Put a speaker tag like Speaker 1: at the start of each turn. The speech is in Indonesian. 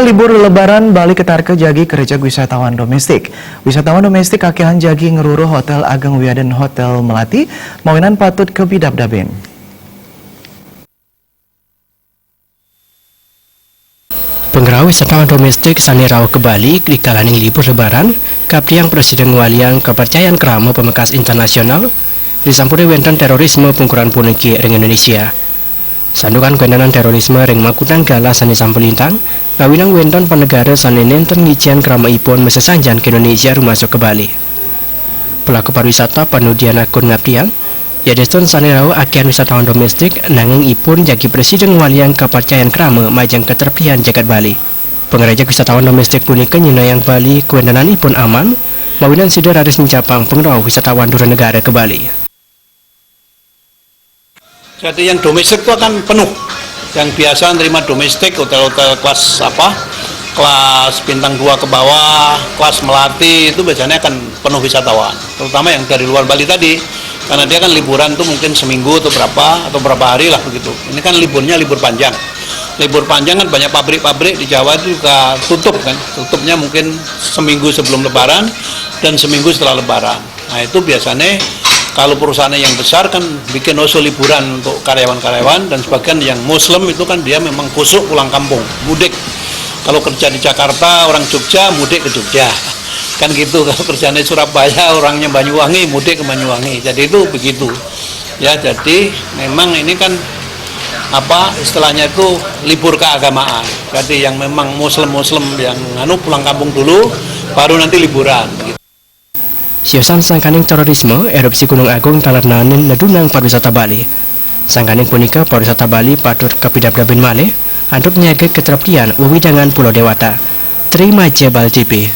Speaker 1: libur lebaran Bali ketarke jagi kerja wisatawan domestik. Wisatawan domestik kakehan jagi ngeruru Hotel Ageng Wiaden Hotel Melati, mawinan patut ke bidab-dabin.
Speaker 2: Penggerak wisatawan domestik sanirau ke Bali di kalaning libur lebaran, Kaptiang Presiden Waliang Kepercayaan Krama Pemekas Internasional, disampuri wenten terorisme pungkuran puniki ring Indonesia. Sandukan kendanan terorisme ring Makutang Gala sani sampelintang, ngawinang wenten penegara sani nenten ngician krama ipon mesesanjan ke Indonesia masuk ke Bali. Pelaku pariwisata panudian akun ngaptiang, yadeson sanirau akian wisatawan domestik nanging ipun jagi Presiden Waliang Kepercayaan Krama majang keterpian jagat Bali. Pengerajak wisatawan domestik punika nyinayang Bali kewendanan ipun aman, mawinan sider harus mencapang pengerawah wisatawan dura negara ke Bali.
Speaker 3: Jadi yang domestik itu akan penuh. Yang biasa nerima domestik, hotel-hotel kelas bintang 2 ke bawah, kelas Melati, itu biasanya akan penuh wisatawan. Terutama yang dari luar Bali tadi, karena dia kan liburan tuh mungkin seminggu atau berapa hari lah begitu. Ini kan liburnya libur panjang. Libur panjang kan banyak pabrik-pabrik di Jawa itu juga tutup kan. Tutupnya mungkin seminggu sebelum lebaran dan seminggu setelah lebaran. Nah itu biasanya kalau perusahaan yang besar kan bikin usul liburan untuk karyawan-karyawan, dan sebagian yang Muslim itu kan dia memang khusus pulang kampung, mudik. Kalau kerja di Jakarta, orang Jogja mudik ke Jogja. Kan gitu. Kalau kerjanya Surabaya, orangnya Banyuwangi mudik ke Banyuwangi. Jadi itu begitu. Ya, jadi memang ini kan istilahnya itu libur keagamaan. Jadi yang memang Muslim yang pulang kampung dulu, baru nanti liburan.
Speaker 2: Siosan sangkaning terorisme, erupsi Gunung Agung talernanin nedunang pariwisata Bali. Sangkaning punika pariwisata Bali patut kapidab-dabin malih, untuk nyaget keterpian wewidangan Pulau Dewata. Terima Jebal TV.